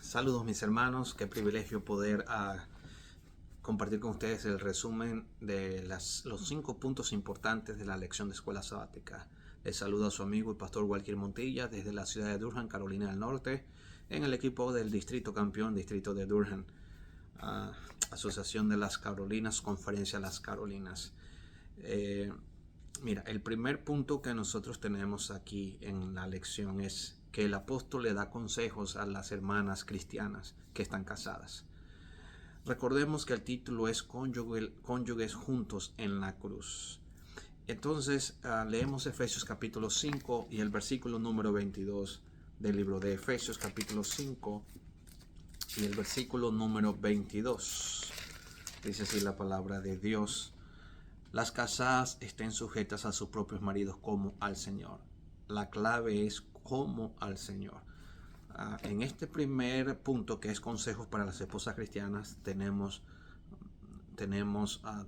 Saludos mis hermanos, qué privilegio poder compartir con ustedes el resumen de los 5 puntos importantes de la lección de escuela sabática. Les saluda a su amigo el pastor Walker Montilla desde la ciudad de Durham, Carolina del Norte, en el equipo del Distrito Campeón, Distrito de Durham, Asociación de las Carolinas, Conferencia Las Carolinas. Mira, el primer punto que nosotros tenemos aquí en la lección es que el apóstol le da consejos a las hermanas cristianas que están casadas. Recordemos que el título es Cónyuges juntos en la cruz. Entonces leemos Efesios capítulo 5 y el versículo número 22 del libro de Efesios capítulo 5 y el versículo número 22. Dice así la palabra de Dios: las casadas estén sujetas a sus propios maridos como al Señor. La clave es como al Señor. En este primer punto, que es consejos para las esposas cristianas, tenemos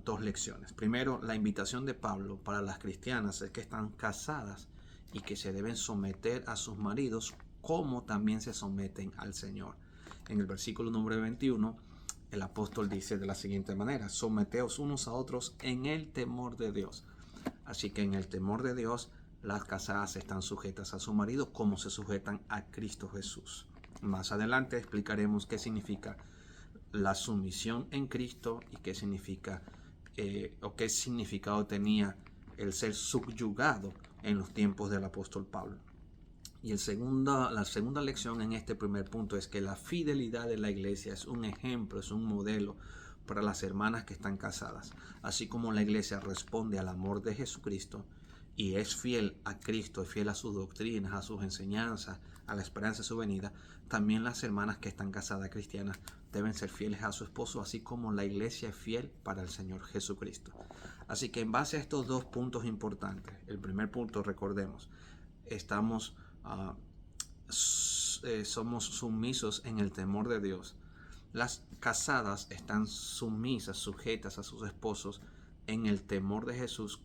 2 lecciones. Primero, la invitación de Pablo para las cristianas es que están casadas y que se deben someter a sus maridos como también se someten al Señor. En el versículo número 21, el apóstol dice de la siguiente manera: someteos unos a otros en el temor de Dios. Así que en el temor de Dios, las casadas están sujetas a su marido como se sujetan a Cristo Jesús. Más adelante explicaremos qué significa la sumisión en Cristo y qué significa o qué significado tenía el ser subyugado en los tiempos del apóstol Pablo. Y la segunda lección en este primer punto es que la fidelidad de la iglesia es un ejemplo, es un modelo para las hermanas que están casadas. Así como la iglesia responde al amor de Jesucristo y es fiel a Cristo, es fiel a sus doctrinas, a sus enseñanzas, a la esperanza de su venida, también las hermanas que están casadas cristianas deben ser fieles a su esposo, así como la iglesia es fiel para el Señor Jesucristo. Así que en base a estos 2 puntos importantes, el primer punto, recordemos, somos sumisos en el temor de Dios. Las casadas están sumisas, sujetas a sus esposos en el temor de Jesús,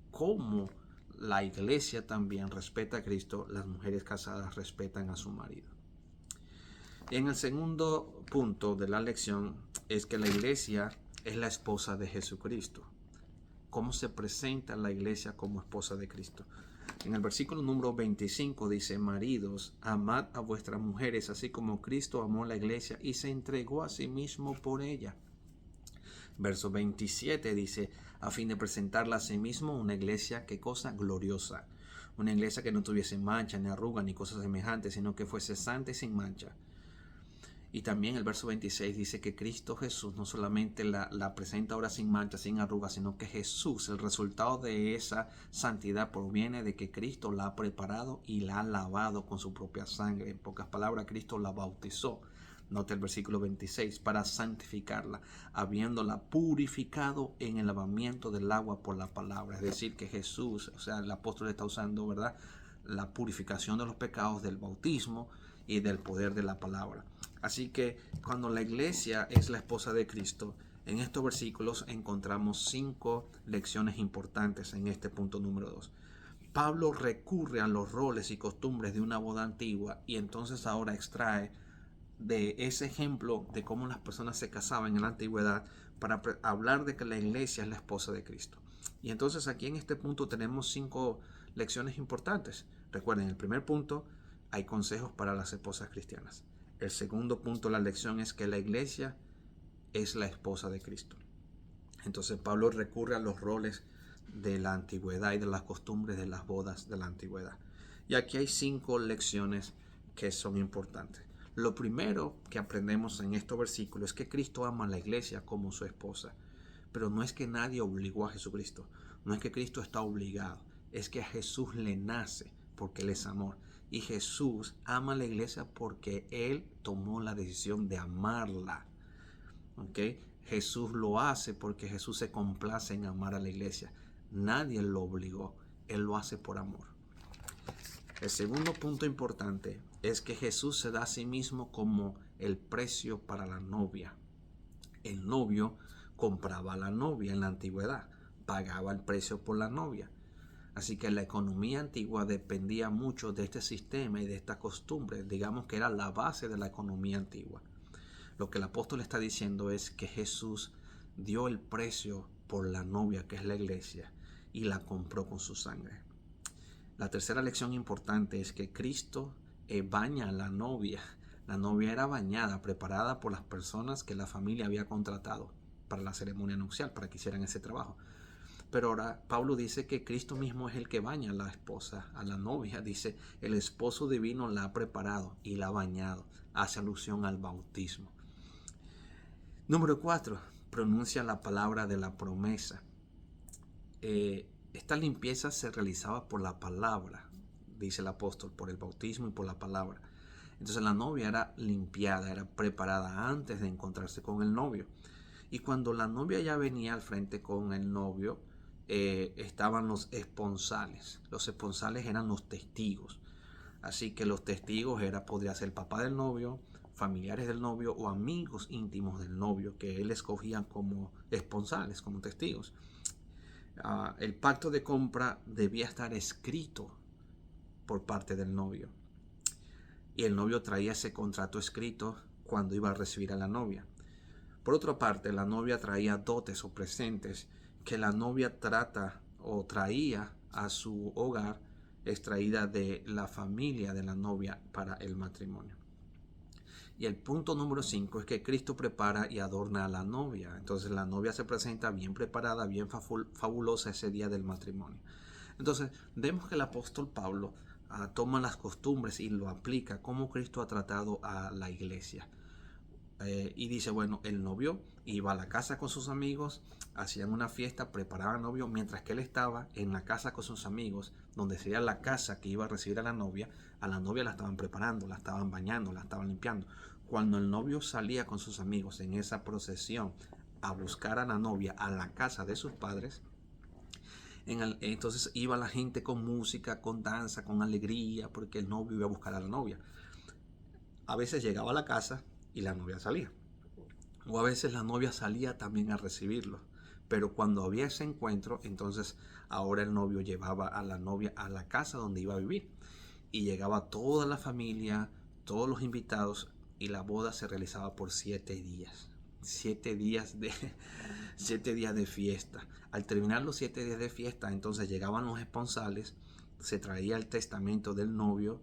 como la iglesia también respeta a Cristo. Las mujeres casadas respetan a su marido. Y en el segundo punto de la lección es que la iglesia es la esposa de Jesucristo. ¿Cómo se presenta la iglesia como esposa de Cristo? En el versículo número 25 dice: maridos, amad a vuestras mujeres, así como Cristo amó la iglesia y se entregó a sí mismo por ella. Verso 27 dice: a fin de presentarla a sí mismo una iglesia, ¿qué cosa? Gloriosa. Una iglesia que no tuviese mancha, ni arruga, ni cosas semejantes, sino que fuese santa y sin mancha. Y también el verso 26 dice que Cristo Jesús no solamente la presenta ahora sin mancha, sin arruga, sino que Jesús, el resultado de esa santidad proviene de que Cristo la ha preparado y la ha lavado con su propia sangre. En pocas palabras, Cristo la bautizó. Nota el versículo 26, para santificarla, habiéndola purificado en el lavamiento del agua por la palabra. Es decir, que Jesús, o sea, el apóstol está usando, ¿verdad?, la purificación de los pecados del bautismo y del poder de la palabra. Así que cuando la iglesia es la esposa de Cristo, en estos versículos encontramos 5 lecciones importantes en este punto número 2. Pablo recurre a los roles y costumbres de una boda antigua y entonces ahora extrae de ese ejemplo de cómo las personas se casaban en la antigüedad para hablar de que la iglesia es la esposa de Cristo. Y entonces aquí en este punto tenemos 5 lecciones importantes. Recuerden, el primer punto, hay consejos para las esposas cristianas. El segundo punto, la lección es que la iglesia es la esposa de Cristo. Entonces Pablo recurre a los roles de la antigüedad y de las costumbres de las bodas de la antigüedad. Y aquí hay 5 lecciones que son importantes. Lo primero que aprendemos en estos versículos es que Cristo ama a la iglesia como su esposa. Pero no es que nadie obligó a Jesucristo. No es que Cristo está obligado. Es que a Jesús le nace porque Él es amor. Y Jesús ama a la iglesia porque Él tomó la decisión de amarla. ¿Okay? Jesús lo hace porque Jesús se complace en amar a la iglesia. Nadie lo obligó. Él lo hace por amor. El segundo punto importante es que Jesús se da a sí mismo como el precio para la novia. El novio compraba a la novia en la antigüedad, pagaba el precio por la novia. Así que la economía antigua dependía mucho de este sistema y de esta costumbre. Digamos que era la base de la economía antigua. Lo que el apóstol está diciendo es que Jesús dio el precio por la novia, que es la iglesia, y la compró con su sangre. La tercera lección importante es que Cristo baña a la novia. La novia era bañada, preparada por las personas que la familia había contratado para la ceremonia nupcial, para que hicieran ese trabajo. Pero ahora Pablo dice que Cristo mismo es el que baña a la esposa, a la novia. Dice, el esposo divino la ha preparado y la ha bañado. Hace alusión al bautismo. Número 4. Pronuncia la palabra de la promesa. Esta limpieza se realizaba por la palabra, dice el apóstol, por el bautismo y por la palabra. Entonces la novia era limpiada, era preparada antes de encontrarse con el novio. Y cuando la novia ya venía al frente con el novio, estaban los esponsales. Los esponsales eran los testigos. Así que los testigos podría ser el papá del novio, familiares del novio o amigos íntimos del novio que él escogía como esponsales, como testigos. El pacto de compra debía estar escrito por parte del novio. Y el novio traía ese contrato escrito cuando iba a recibir a la novia. Por otra parte, la novia traía dotes o presentes que la novia traía a su hogar, extraída de la familia de la novia para el matrimonio. Y el punto número 5 es que Cristo prepara y adorna a la novia. Entonces la novia se presenta bien preparada, bien fabulosa ese día del matrimonio. Entonces vemos que el apóstol Pablo toma las costumbres y lo aplica como Cristo ha tratado a la iglesia. Y dice, bueno, el novio iba a la casa con sus amigos, hacían una fiesta, preparaban al novio, mientras que él estaba en la casa con sus amigos, donde sería la casa que iba a recibir a la novia la estaban preparando, la estaban bañando, la estaban limpiando. Cuando el novio salía con sus amigos en esa procesión a buscar a la novia a la casa de sus padres, entonces iba la gente con música, con danza, con alegría, porque el novio iba a buscar a la novia. A veces llegaba a la casa y la novia salía. O a veces la novia salía también a recibirlo. Pero cuando había ese encuentro, entonces ahora el novio llevaba a la novia a la casa donde iba a vivir. Y llegaba toda la familia, todos los invitados, y la boda se realizaba por 7 días. 7 días de fiesta. Al terminar los 7 días de fiesta, entonces llegaban los esponsales, se traía el testamento del novio.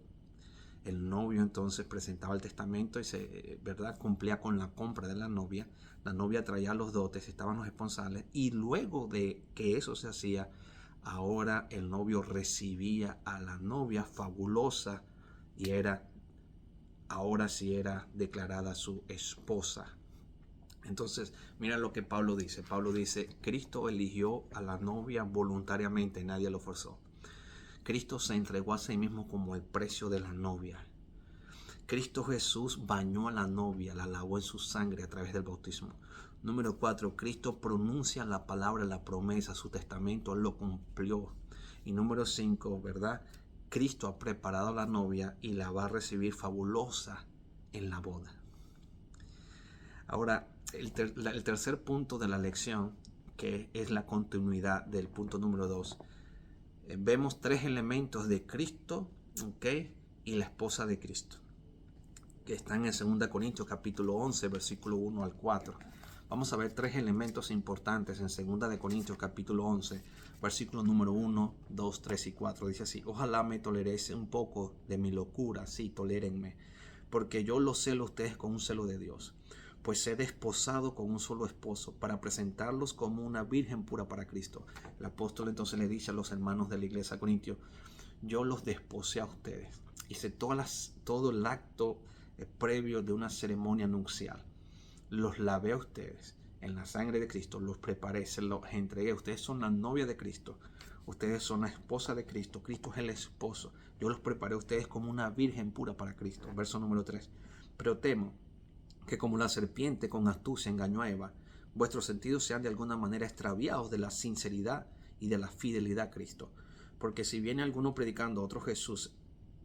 El novio entonces presentaba el testamento y cumplía con la compra de la novia. La novia traía los dotes, estaban los esponsales, y luego de que eso se hacía, ahora el novio recibía a la novia fabulosa y ahora sí era declarada su esposa. Entonces, mira lo que Pablo dice. Pablo dice, Cristo eligió a la novia voluntariamente, nadie lo forzó. Cristo se entregó a sí mismo como el precio de la novia. Cristo Jesús bañó a la novia, la lavó en su sangre a través del bautismo. Número 4, Cristo pronuncia la palabra, la promesa, su testamento, lo cumplió. Y número 5, ¿verdad? Cristo ha preparado a la novia y la va a recibir fabulosa en la boda. Ahora, el tercer punto de la lección, que es la continuidad del punto número 2, vemos 3 elementos de Cristo, ¿okay? Y la esposa de Cristo, que están en 2 Corintios capítulo 11, versículo 1 al 4. Vamos a ver 3 elementos importantes en 2 Corintios capítulo 11, versículo número 1, 2, 3 y 4. Dice así: ojalá me toleréis un poco de mi locura, sí, tolérenme, porque yo los celo a ustedes con un celo de Dios. Pues he desposado con un solo esposo para presentarlos como una virgen pura para Cristo. El apóstol entonces le dice a los hermanos de la iglesia de Corintios: yo los desposé a ustedes. Hice todo el acto previo de una ceremonia nupcial. Los lavé a ustedes en la sangre de Cristo, los preparé, se los entregué. Ustedes son la novia de Cristo, ustedes son la esposa de Cristo, Cristo es el esposo. Yo los preparé a ustedes como una virgen pura para Cristo. Verso número 3. Pero temo que como la serpiente con astucia engañó a Eva, vuestros sentidos sean de alguna manera extraviados de la sinceridad y de la fidelidad a Cristo. Porque si viene alguno predicando a otro Jesús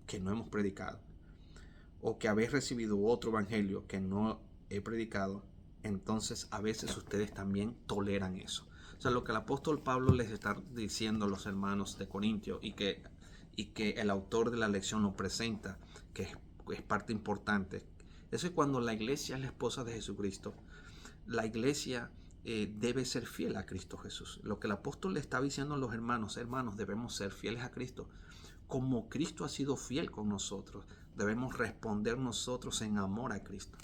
que no hemos predicado, o que habéis recibido otro evangelio que no he predicado, entonces a veces ustedes también toleran eso. O sea, lo que el apóstol Pablo les está diciendo a los hermanos de Corintio y que el autor de la lección lo presenta, que es parte importante, es que cuando la iglesia es la esposa de Jesucristo, la iglesia debe ser fiel a Cristo Jesús. Lo que el apóstol le está diciendo a los hermanos, debemos ser fieles a Cristo. Como Cristo ha sido fiel con nosotros, debemos responder nosotros en amor a Cristo.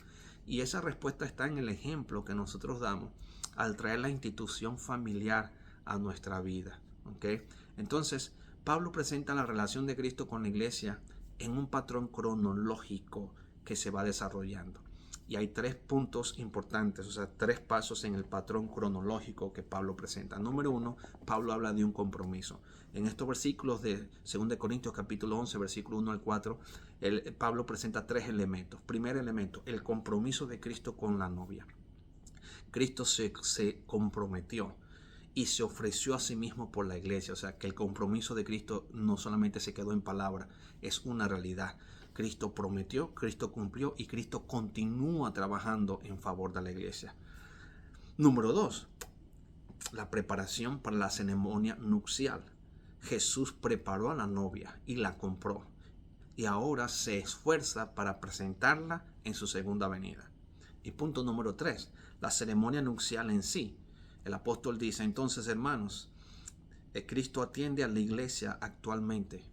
Y esa respuesta está en el ejemplo que nosotros damos al traer la institución familiar a nuestra vida. ¿Okay? Entonces, Pablo presenta la relación de Cristo con la iglesia en un patrón cronológico que se va desarrollando. Y hay 3 puntos importantes, o sea, 3 pasos en el patrón cronológico que Pablo presenta. Número 1, Pablo habla de un compromiso. En estos versículos de 2 Corintios capítulo 11, versículo 1 al 4, Pablo presenta 3 elementos. Primer elemento, el compromiso de Cristo con la novia. Cristo se comprometió y se ofreció a sí mismo por la iglesia. O sea, que el compromiso de Cristo no solamente se quedó en palabra, es una realidad. Cristo prometió, Cristo cumplió y Cristo continúa trabajando en favor de la iglesia. Número 2, la preparación para la ceremonia nupcial. Jesús preparó a la novia y la compró. Y ahora se esfuerza para presentarla en su segunda venida. Y punto número 3, la ceremonia nupcial en sí. El apóstol dice, entonces, hermanos, Cristo atiende a la iglesia actualmente.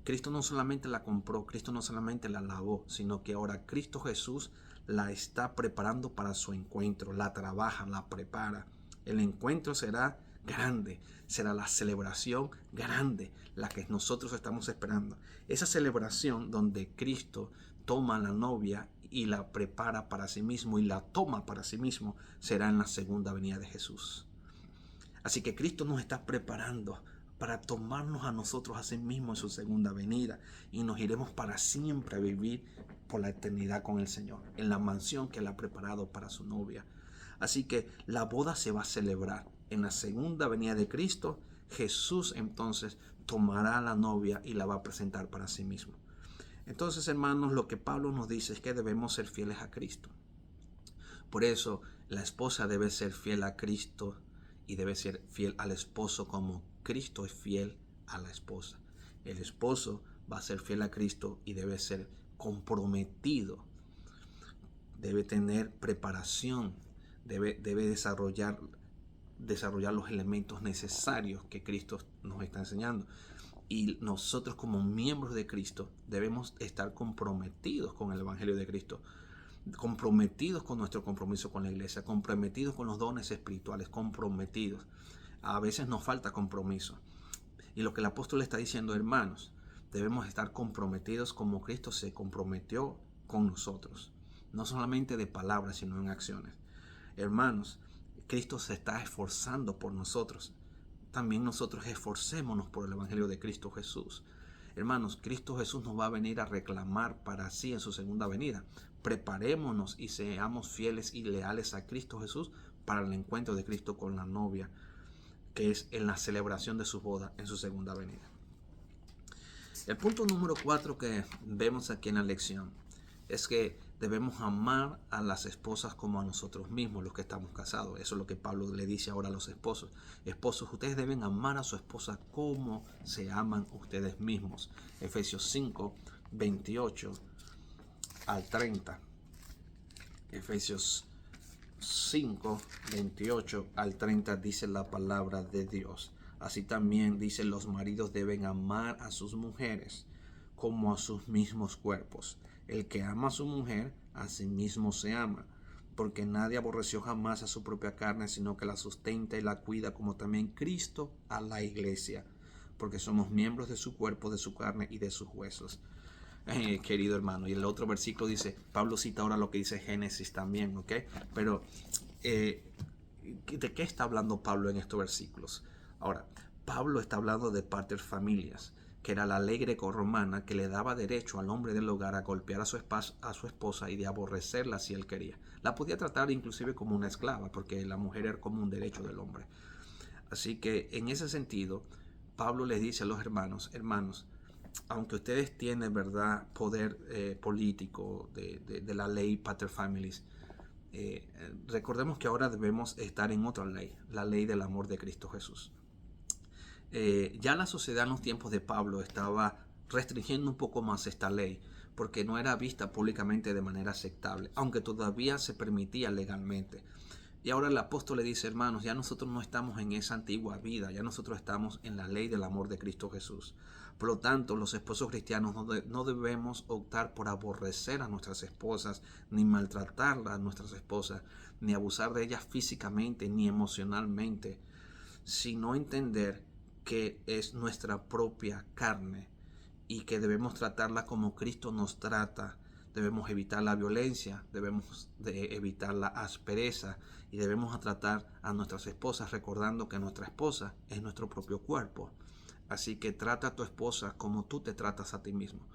Cristo no solamente la compró, Cristo no solamente la lavó, sino que ahora Cristo Jesús la está preparando para su encuentro, la trabaja, la prepara. El encuentro será grande, será la celebración grande, la que nosotros estamos esperando. Esa celebración donde Cristo toma a la novia y la prepara para sí mismo y la toma para sí mismo, será en la segunda venida de Jesús. Así que Cristo nos está preparando para tomarnos a nosotros a sí mismo en su segunda venida y nos iremos para siempre a vivir por la eternidad con el Señor, en la mansión que Él ha preparado para su novia. Así que la boda se va a celebrar en la segunda venida de Cristo. Jesús entonces tomará a la novia y la va a presentar para sí mismo. Entonces, hermanos, lo que Pablo nos dice es que debemos ser fieles a Cristo. Por eso la esposa debe ser fiel a Cristo y debe ser fiel al esposo como Cristo es fiel a la esposa. El esposo va a ser fiel a Cristo y debe ser comprometido. Debe tener preparación. Debe desarrollar los elementos necesarios que Cristo nos está enseñando. Y nosotros como miembros de Cristo debemos estar comprometidos con el Evangelio de Cristo, comprometidos con nuestro compromiso con la iglesia, comprometidos con los dones espirituales, comprometidos. A veces nos falta compromiso. Y lo que el apóstol está diciendo, hermanos, debemos estar comprometidos como Cristo se comprometió con nosotros. No solamente de palabras, sino en acciones. Hermanos, Cristo se está esforzando por nosotros. También nosotros esforcémonos por el Evangelio de Cristo Jesús. Hermanos, Cristo Jesús nos va a venir a reclamar para sí en su segunda venida. Preparémonos y seamos fieles y leales a Cristo Jesús para el encuentro de Cristo con la novia, que es en la celebración de su boda en su segunda venida. El punto número 4 que vemos aquí en la lección es que debemos amar a las esposas como a nosotros mismos, los que estamos casados. Eso es lo que Pablo le dice ahora a los esposos. Esposos, ustedes deben amar a su esposa como se aman ustedes mismos. Efesios 5, 28 al 30. Efesios 5, 28 al 30 dice la palabra de Dios. Así también dice, los maridos deben amar a sus mujeres como a sus mismos cuerpos. El que ama a su mujer, a sí mismo se ama, porque nadie aborreció jamás a su propia carne, sino que la sustenta y la cuida, como también Cristo a la iglesia, porque somos miembros de su cuerpo, de su carne y de sus huesos. Querido hermano, y el otro versículo dice, Pablo cita ahora lo que dice Génesis también, ¿ok? Pero, ¿de qué está hablando Pablo en estos versículos? Ahora, Pablo está hablando de pater familias, que era la ley grecorromana que le daba derecho al hombre del hogar a golpear a su esposa y de aborrecerla si él quería. La podía tratar inclusive como una esclava, porque la mujer era como un derecho del hombre. Así que en ese sentido, Pablo les dice a los hermanos, aunque ustedes tienen, ¿verdad?, poder político de la ley pater familias, Recordemos que ahora debemos estar en otra ley, la ley del amor de Cristo Jesús. Ya la sociedad en los tiempos de Pablo estaba restringiendo un poco más esta ley, porque no era vista públicamente de manera aceptable, aunque todavía se permitía legalmente. Y ahora el apóstol le dice, hermanos, ya nosotros no estamos en esa antigua vida, ya nosotros estamos en la ley del amor de Cristo Jesús. Por lo tanto, los esposos cristianos no debemos optar por aborrecer a nuestras esposas, ni maltratar a nuestras esposas, ni abusar de ellas físicamente, ni emocionalmente, sino entender que es nuestra propia carne y que debemos tratarla como Cristo nos trata. Debemos evitar la violencia, debemos evitar la aspereza y debemos tratar a nuestras esposas recordando que nuestra esposa es nuestro propio cuerpo. Así que trata a tu esposa como tú te tratas a ti mismo.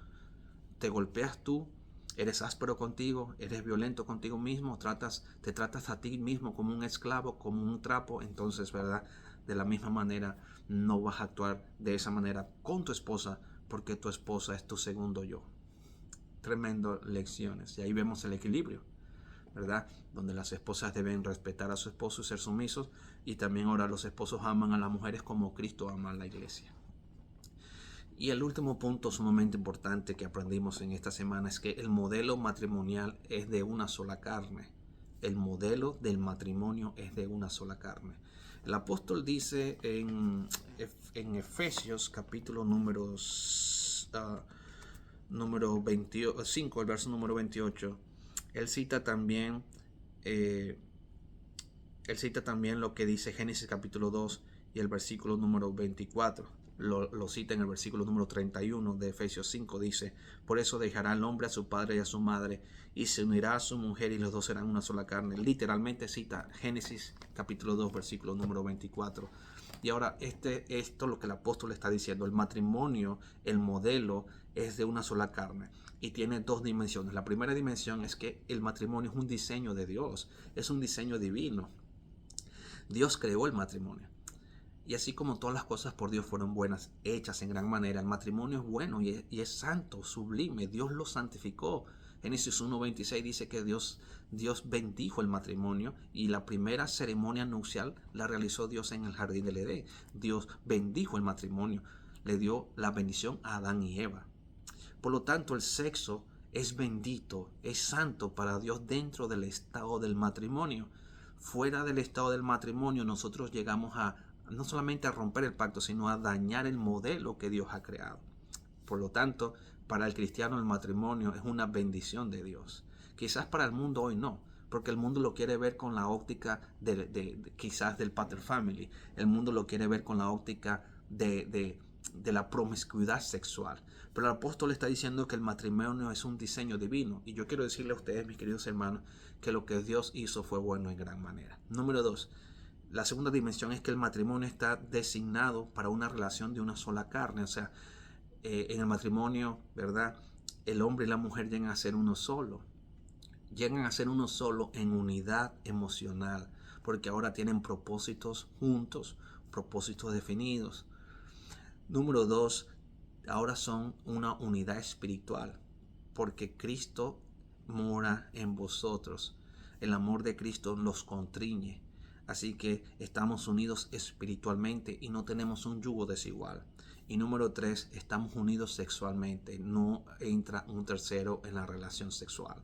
Te golpeas tú, eres áspero contigo, eres violento contigo mismo, te tratas a ti mismo como un esclavo, como un trapo, entonces, ¿verdad? De la misma manera no vas a actuar de esa manera con tu esposa, porque tu esposa es tu segundo yo. Tremendo lecciones. Y ahí vemos el equilibrio, ¿verdad? Donde las esposas deben respetar a su esposo y ser sumisos. Y también ahora los esposos aman a las mujeres como Cristo ama a la iglesia. Y el último punto sumamente importante que aprendimos en esta semana es que el modelo matrimonial es de una sola carne. El modelo del matrimonio es de una sola carne. El apóstol dice en Efesios capítulo número 5, el verso número 28, él cita también lo que dice Génesis capítulo 2 y el versículo número 24. Lo cita en el versículo número 31 de Efesios 5, dice: por eso dejará el hombre a su padre y a su madre y se unirá a su mujer y los dos serán una sola carne. Literalmente cita Génesis capítulo 2 versículo número 24. Y ahora esto es lo que el apóstol está diciendo: el matrimonio, el modelo es de una sola carne y tiene dos dimensiones. La primera dimensión es que el matrimonio es un diseño de Dios, es un diseño divino. Dios creó el matrimonio. Y así como todas las cosas por Dios fueron buenas, hechas en gran manera, el matrimonio es bueno y es santo, sublime. Dios lo santificó. Génesis 1:26 dice que Dios bendijo el matrimonio y la primera ceremonia nupcial la realizó Dios en el jardín del Edén. Dios bendijo el matrimonio, le dio la bendición a Adán y Eva. Por lo tanto, el sexo es bendito, es santo para Dios dentro del estado del matrimonio. Fuera del estado del matrimonio, nosotros llegamos a no solamente a romper el pacto, sino a dañar el modelo que Dios ha creado. Por lo tanto, para el cristiano el matrimonio es una bendición de Dios. Quizás para el mundo hoy no, porque el mundo lo quiere ver con la óptica quizás del pater family. El mundo lo quiere ver con la óptica de la promiscuidad sexual. Pero el apóstol está diciendo que el matrimonio es un diseño divino. Y yo quiero decirle a ustedes, mis queridos hermanos, que lo que Dios hizo fue bueno en gran manera. Número 2. La segunda dimensión es que el matrimonio está designado para una relación de una sola carne. O sea, en el matrimonio, ¿verdad? El hombre y la mujer llegan a ser uno solo. Llegan a ser uno solo en unidad emocional, porque ahora tienen propósitos juntos, propósitos definidos. Número 2, ahora son una unidad espiritual, porque Cristo mora en vosotros. El amor de Cristo los constriñe. Así que estamos unidos espiritualmente y no tenemos un yugo desigual. Y número 3, estamos unidos sexualmente. No entra un tercero en la relación sexual.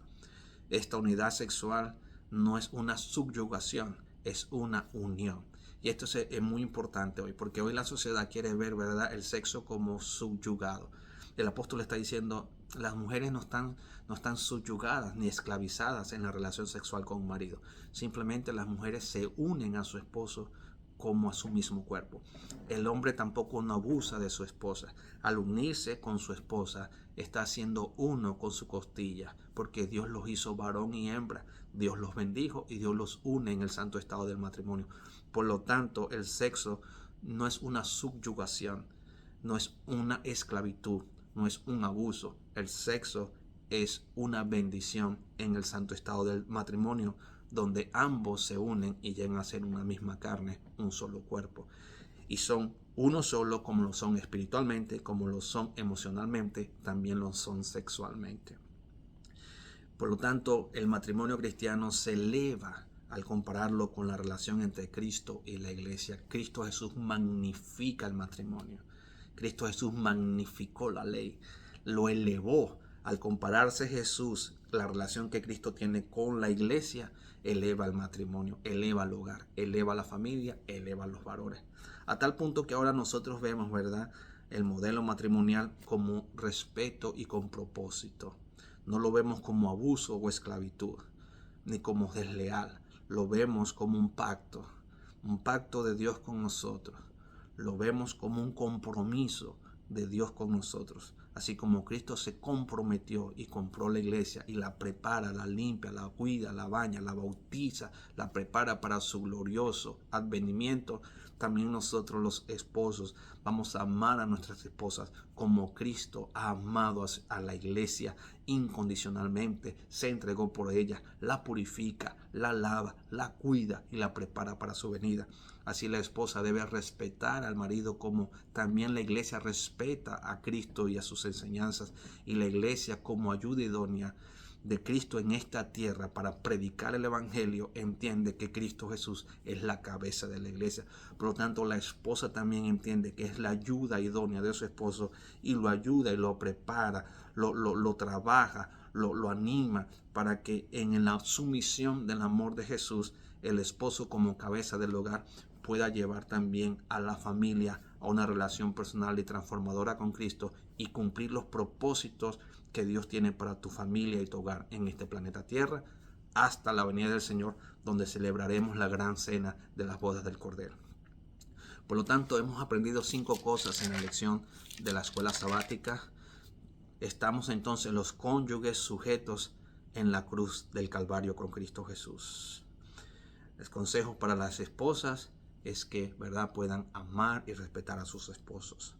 Esta unidad sexual no es una subyugación, es una unión. Y esto es muy importante hoy, porque hoy la sociedad quiere ver, ¿verdad?, el sexo como subyugado. El apóstol está diciendo: las mujeres no están subyugadas ni esclavizadas en la relación sexual con un marido. Simplemente las mujeres se unen a su esposo como a su mismo cuerpo. El hombre tampoco no abusa de su esposa. Al unirse con su esposa, está haciendo uno con su costilla, porque Dios los hizo varón y hembra. Dios los bendijo y Dios los une en el santo estado del matrimonio. Por lo tanto, el sexo no es una subyugación, no es una esclavitud, no es un abuso. El sexo es una bendición en el santo estado del matrimonio, donde ambos se unen y llegan a ser una misma carne, un solo cuerpo. Y son uno solo, como lo son espiritualmente, como lo son emocionalmente, también lo son sexualmente. Por lo tanto, el matrimonio cristiano se eleva al compararlo con la relación entre Cristo y la iglesia. Cristo Jesús magnifica el matrimonio. Cristo Jesús magnificó la ley, lo elevó. Al compararse Jesús, la relación que Cristo tiene con la iglesia, eleva el matrimonio, eleva el hogar, eleva la familia, eleva los varones. A tal punto que ahora nosotros vemos, ¿verdad?, el modelo matrimonial como respeto y con propósito. No lo vemos como abuso o esclavitud, ni como desleal. Lo vemos como un pacto de Dios con nosotros. Lo vemos como un compromiso de Dios con nosotros. Así como Cristo se comprometió y compró la iglesia y la prepara, la limpia, la cuida, la baña, la bautiza, la prepara para su glorioso advenimiento, también nosotros los esposos vamos a amar a nuestras esposas como Cristo ha amado a la iglesia incondicionalmente, se entregó por ella, la purifica, la lava, la cuida y la prepara para su venida. Así la esposa debe respetar al marido como también la iglesia respeta a Cristo y a sus enseñanzas, y la iglesia como ayuda idónea de Cristo en esta tierra para predicar el evangelio entiende que Cristo Jesús es la cabeza de la iglesia. Por lo tanto, la esposa también entiende que es la ayuda idónea de su esposo y lo ayuda y lo prepara, lo trabaja, lo anima para que en la sumisión del amor de Jesús el esposo como cabeza del hogar pueda llevar también a la familia a una relación personal y transformadora con Cristo y cumplir los propósitos que Dios tiene para tu familia y tu hogar en este planeta Tierra hasta la venida del Señor, donde celebraremos la gran cena de las bodas del Cordero. Por lo tanto, hemos aprendido 5 cosas en la lección de la escuela sabática. Estamos entonces los cónyuges sujetos en la cruz del Calvario con Cristo Jesús. El consejo para las esposas es que, ¿verdad?, puedan amar y respetar a sus esposos.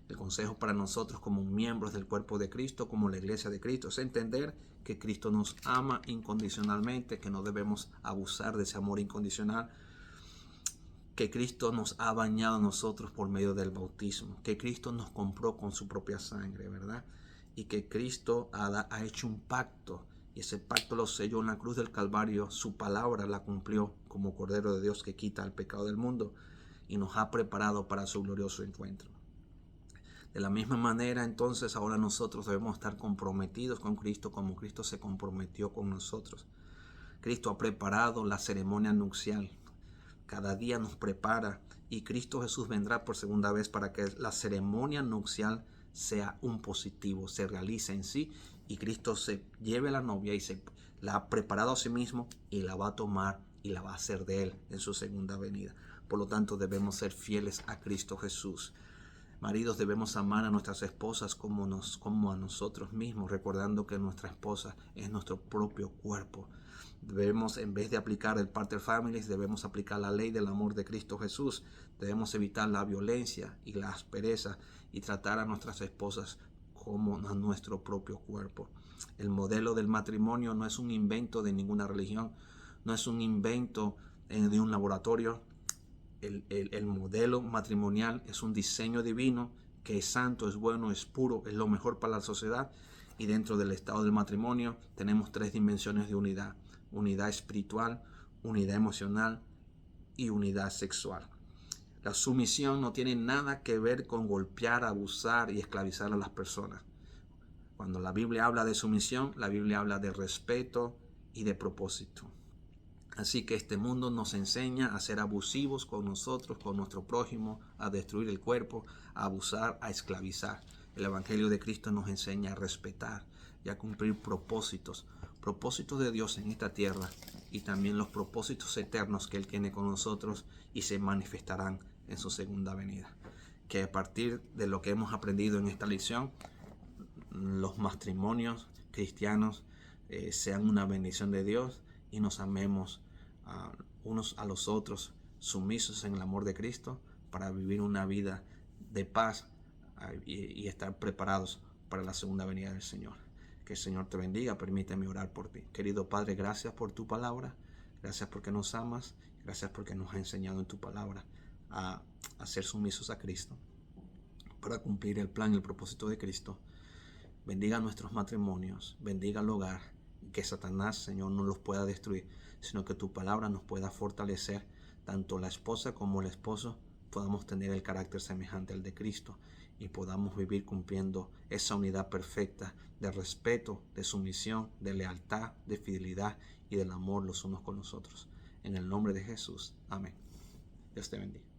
El consejo para nosotros como miembros del cuerpo de Cristo, como la iglesia de Cristo, es entender que Cristo nos ama incondicionalmente, que no debemos abusar de ese amor incondicional, que Cristo nos ha bañado a nosotros por medio del bautismo, que Cristo nos compró con su propia sangre, ¿verdad? Y que Cristo ha hecho un pacto, y ese pacto lo selló en la cruz del Calvario. Su palabra la cumplió como Cordero de Dios que quita el pecado del mundo y nos ha preparado para su glorioso encuentro. De la misma manera, entonces, ahora nosotros debemos estar comprometidos con Cristo como Cristo se comprometió con nosotros. Cristo ha preparado la ceremonia nupcial. Cada día nos prepara y Cristo Jesús vendrá por segunda vez para que la ceremonia nupcial sea un positivo, se realice en sí y Cristo se lleve a la novia y se la ha preparado a sí mismo y la va a tomar y la va a hacer de él en su segunda venida. Por lo tanto, debemos ser fieles a Cristo Jesús. Maridos, debemos amar a nuestras esposas como a nosotros mismos, recordando que nuestra esposa es nuestro propio cuerpo. Debemos, en vez de aplicar el Pater Familias, debemos aplicar la ley del amor de Cristo Jesús. Debemos evitar la violencia y la aspereza y tratar a nuestras esposas como a nuestro propio cuerpo. El modelo del matrimonio no es un invento de ninguna religión, no es un invento de un laboratorio. El modelo matrimonial es un diseño divino que es santo, es bueno, es puro, es lo mejor para la sociedad. Y dentro del estado del matrimonio tenemos 3 dimensiones de unidad: unidad espiritual, unidad emocional y unidad sexual. La sumisión no tiene nada que ver con golpear, abusar y esclavizar a las personas. Cuando la Biblia habla de sumisión, la Biblia habla de respeto y de propósito. Así que este mundo nos enseña a ser abusivos con nosotros, con nuestro prójimo, a destruir el cuerpo, a abusar, a esclavizar. El Evangelio de Cristo nos enseña a respetar y a cumplir propósitos de Dios en esta tierra y también los propósitos eternos que Él tiene con nosotros y se manifestarán en su segunda venida. Que a partir de lo que hemos aprendido en esta lección, los matrimonios cristianos sean una bendición de Dios y nos amemos unos a los otros, sumisos en el amor de Cristo, para vivir una vida de paz y estar preparados para la segunda venida del Señor. Que el Señor te bendiga. Permíteme orar por ti. Querido Padre, gracias por tu palabra. Gracias porque nos amas. Gracias porque nos has enseñado en tu palabra a ser sumisos a Cristo para cumplir el plan y el propósito de Cristo. Bendiga nuestros matrimonios, bendiga el hogar que Satanás, Señor, no los pueda destruir, sino que tu palabra nos pueda fortalecer, tanto la esposa como el esposo podamos tener el carácter semejante al de Cristo y podamos vivir cumpliendo esa unidad perfecta de respeto, de sumisión, de lealtad, de fidelidad y del amor los unos con los otros. En el nombre de Jesús. Amén. Dios te bendiga.